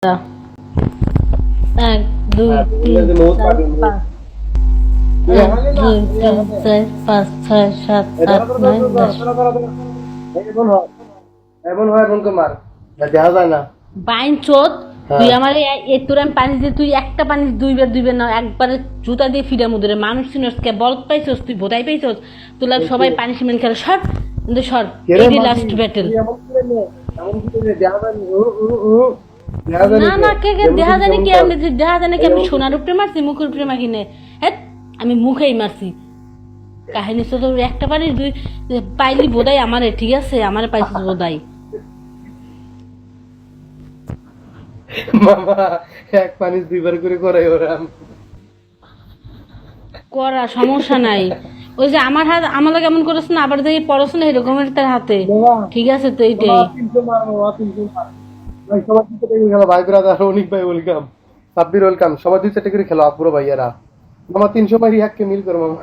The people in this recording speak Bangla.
এক দুই তিন চার পাঁচ, এক দুই তিন চার পাঁচ ছয় সাত আট নয় 10। এমন হয় এমন মার দেখা যায় না। বাইন চোদ, তুই আমার তোর আমি পানি দিয়ে, তুই একটা পানি দুইবার না, একবারে জুতা দিয়ে ফিরা মুদরে মানুষ চিনস কে বল পাইছস, তুই বোধাই পাইছস, তোলা সবাই পানি সিমেন্ট খেলে সর কিন্তু সর, এই লাস্ট ব্যাটেল। না না, কে কে দেখা জানি কি আমি, দেখা জানি কি আমি সোনার উপরে মারছি, মুখের উপরে মাখি নে। হ্যাঁ, আমি মুখেই মারছি। কাহিনী তো তোর একটা পানি দুই পাইলি বোধাই আমারে, ঠিক আছে আমারে পাইছিস বোধাই। মামা এক পানি দুইবার করে করাই ওরা। করা সমস্যা নাই, ওই যে আমার হাত আমার কেমন করেছ না, আবার দেখি পড়াশো না এরকমের তার হাতে, ঠিক আছে তো এইটাই। ভাই ব্রাদার অনেক ভাই ওয়েলকাম, সাব্বির ওয়েলকাম, সবাই 2-4 করে খেলো আপুরো ভাইয়ারা। মামা 300 মারি এককে মিল করো মামা।